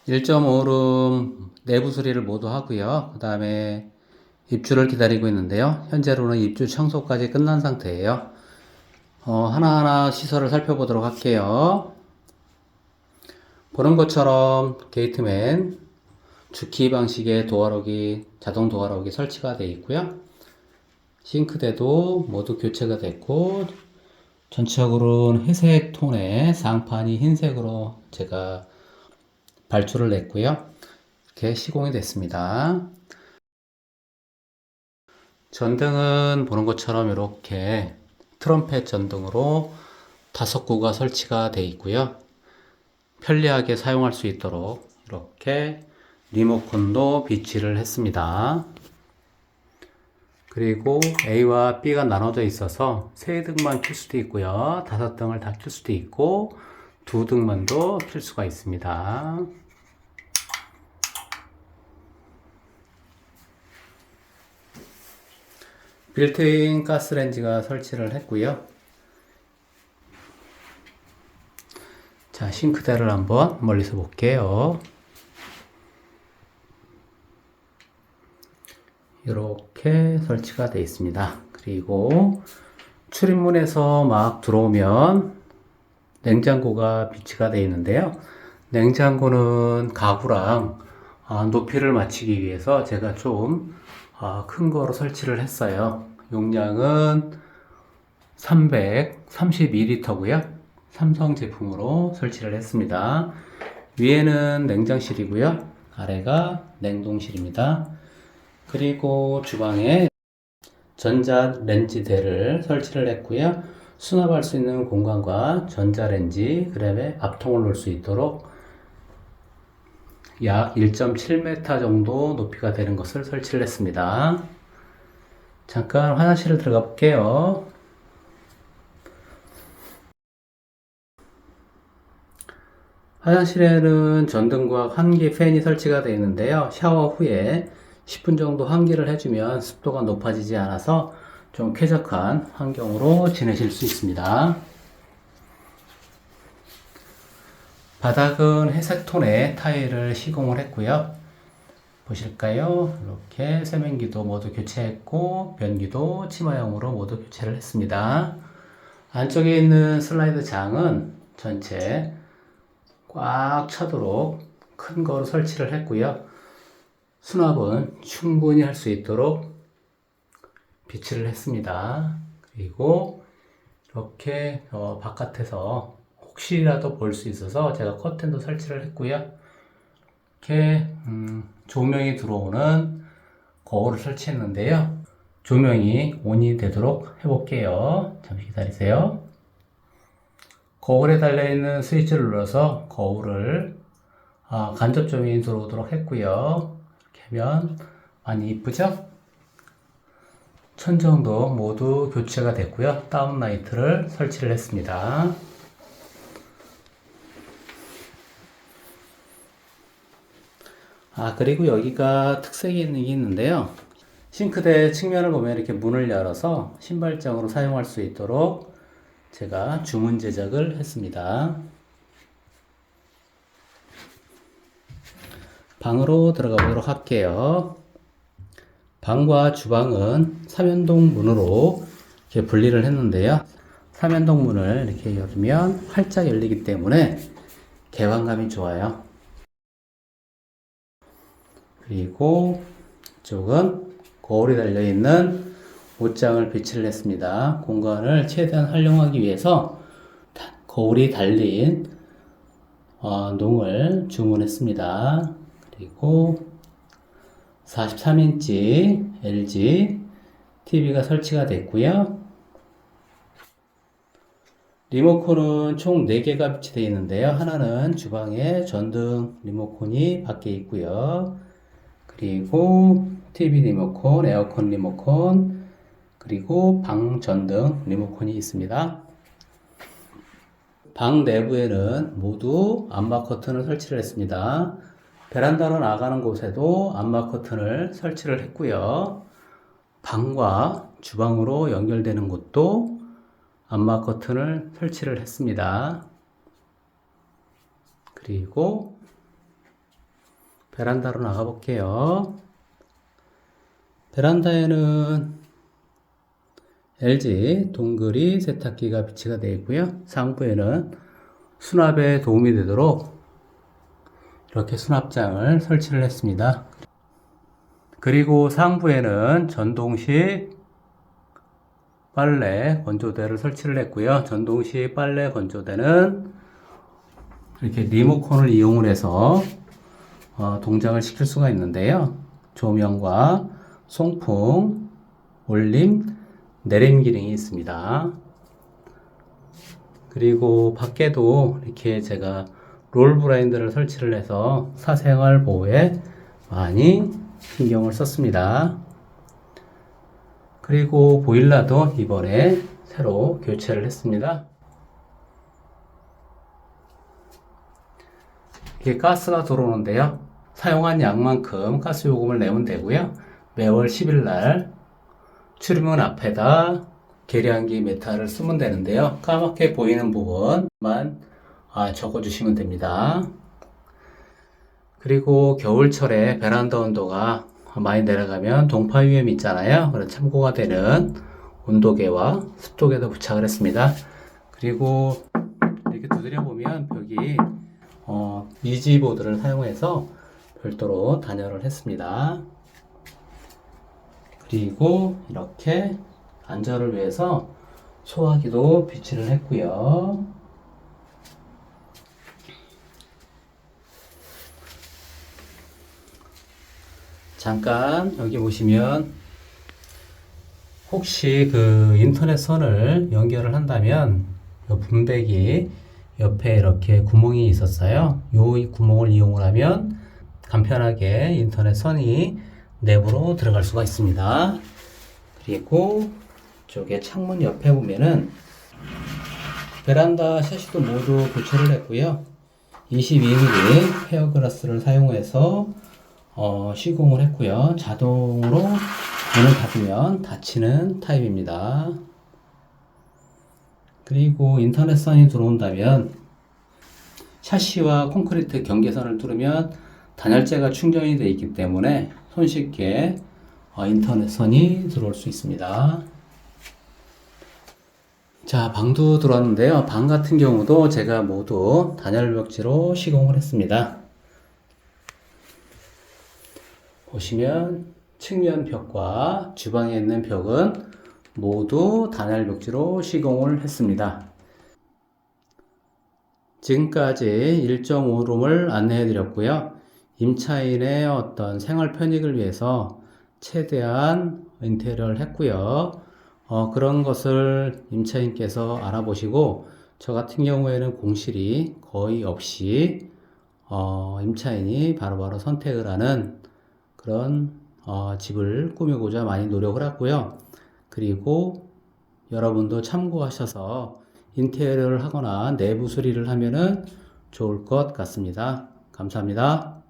1.5룸 내부 수리를 모두 하고요. 그 다음에 입주를 기다리고 있는데요. 현재로는 입주 청소까지 끝난 상태예요. 하나하나 시설을 살펴보도록 할게요. 보는 것처럼 게이트맨 주키 방식의 도어록이 자동 도어록이 설치가 되어 있고요. 싱크대도 모두 교체가 됐고 전체적으로는 회색 톤의 상판이 흰색으로 제가 발주를 냈고요. 이렇게 시공이 됐습니다. 전등은 보는 것처럼 이렇게 트럼펫 전등으로 5구가 설치가 되어 있고요. 편리하게 사용할 수 있도록 이렇게 리모컨도 비치를 했습니다. 그리고 A와 B가 나눠져 있어서 3등만 켤 수도 있고요. 5등을 다 켤 수도 있고 2등만도 켤 수가 있습니다. 빌트인 가스레인지가 설치를 했고요. 자, 싱크대를 한번 멀리서 볼게요. 이렇게 설치가 되어 있습니다. 그리고 출입문에서 막 들어오면 냉장고가 비치가 되어 있는데요. 냉장고는 가구랑 높이를 맞추기 위해서 제가 좀 큰 거로 설치를 했어요. 용량은 332리터고요. 삼성 제품으로 설치를 했습니다. 위에는 냉장실이고요. 아래가 냉동실입니다. 그리고 주방에 전자레인지대를 설치를 했고요. 수납할 수 있는 공간과 전자레인지, 그 다음에 밥통을 놓을 수 있도록 약 1.7m 정도 높이가 되는 것을 설치를 했습니다. 잠깐 화장실을 들어가 볼게요. 화장실에는 전등과 환기 팬이 설치가 되어 있는데요. 샤워 후에 10분 정도 환기를 해주면 습도가 높아지지 않아서 좀 쾌적한 환경으로 지내실 수 있습니다. 바닥은 회색 톤의 타일을 시공을 했고요. 보실까요? 이렇게 세면기도 모두 교체했고 변기도 치마형으로 모두 교체를 했습니다. 안쪽에 있는 슬라이드 장은 전체 꽉 차도록 큰 거로 설치를 했고요. 수납은 충분히 할 수 있도록 비치를 했습니다. 그리고 이렇게 바깥에서 혹시라도 볼 수 있어서 제가 커튼도 설치를 했고요. 이렇게 조명이 들어오는 거울을 설치했는데요. 조명이 ON이 되도록 해볼게요. 잠시 기다리세요. 거울에 달려있는 스위치를 눌러서 거울을 간접 조명이 들어오도록 했고요. 이렇게 하면 많이 이쁘죠? 천정도 모두 교체가 됐고요. 다운라이트를 설치를 했습니다. 그리고 여기가 특색이 있는 게 있는데요. 싱크대 측면을 보면 이렇게 문을 열어서 신발장으로 사용할 수 있도록 제가 주문 제작을 했습니다. 방으로 들어가 보도록 할게요. 방과 주방은 삼연동 문으로 이렇게 분리를 했는데요. 삼연동 문을 이렇게 열면 활짝 열리기 때문에 개방감이 좋아요. 그리고 이쪽은 거울이 달려있는 옷장을 비치를 했습니다. 공간을 최대한 활용하기 위해서 거울이 달린 농을 주문했습니다. 그리고 43인치 LG TV가 설치가 됐고요. 리모컨은 총 4개가 비치되어 있는데요. 하나는 주방에 전등 리모컨이 밖에 있고요. 그리고 TV 리모컨, 에어컨 리모컨, 그리고 방 전등 리모컨이 있습니다. 방 내부에는 모두 암막 커튼을 설치를 했습니다. 베란다로 나가는 곳에도 암막 커튼을 설치를 했고요. 방과 주방으로 연결되는 곳도 암막 커튼을 설치를 했습니다. 그리고 베란다로 나가 볼게요. 베란다에는 LG 동그리 세탁기가 비치가 되어 있고요. 상부에는 수납에 도움이 되도록 이렇게 수납장을 설치를 했습니다. 그리고 상부에는 전동식 빨래 건조대를 설치를 했고요. 전동식 빨래 건조대는 이렇게 리모컨을 이용을 해서 동작을 시킬 수가 있는데요. 조명과 송풍, 올림, 내림 기능이 있습니다. 그리고 밖에도 이렇게 제가 롤 브라인드를 설치를 해서 사생활 보호에 많이 신경을 썼습니다. 그리고 보일러도 이번에 새로 교체를 했습니다. 이게 가스가 들어오는데요. 사용한 양만큼 가스 요금을 내면 되고요. 매월 10일 날 출입문 앞에다 계량기 메탈을 쓰면 되는데요. 까맣게 보이는 부분만 적어주시면 됩니다. 그리고 겨울철에 베란다 온도가 많이 내려가면 동파 위험이 있잖아요. 그래서 참고가 되는 온도계와 습도계도 부착을 했습니다. 그리고 이렇게 두드려 보면 벽이 이지보드를 사용해서 별도로 단열을 했습니다. 그리고 이렇게 안전을 위해서 소화기도 비치를 했고요. 잠깐 여기 보시면 혹시 그 인터넷 선을 연결을 한다면 이 분배기 옆에 이렇게 구멍이 있었어요. 이 구멍을 이용을 하면 간편하게 인터넷 선이 내부로 들어갈 수가 있습니다. 그리고 이쪽에 창문 옆에 보면은 베란다 샤시도 모두 교체를 했고요. 22mm 페어글라스를 사용해서 시공을 했고요. 자동으로 문을 닫으면 닫히는 타입입니다. 그리고 인터넷선이 들어온다면 샤시와 콘크리트 경계선을 뚫으면 단열재가 충전이 되어 있기 때문에 손쉽게 인터넷선이 들어올 수 있습니다. 자, 방도 들어왔는데요. 방 같은 경우도 제가 모두 단열벽지로 시공을 했습니다. 보시면 측면 벽과 주방에 있는 벽은 모두 단열벽지로 시공을 했습니다. 지금까지 1.5룸을 안내해 드렸고요. 임차인의 어떤 생활 편익을 위해서 최대한 인테리어를 했고요. 그런 것을 임차인께서 알아보시고 저 같은 경우에는 공실이 거의 없이 임차인이 바로바로 선택을 하는 그런 집을 꾸미고자 많이 노력을 했고요. 그리고 여러분도 참고하셔서 인테리어를 하거나 내부 수리를 하면은 좋을 것 같습니다. 감사합니다.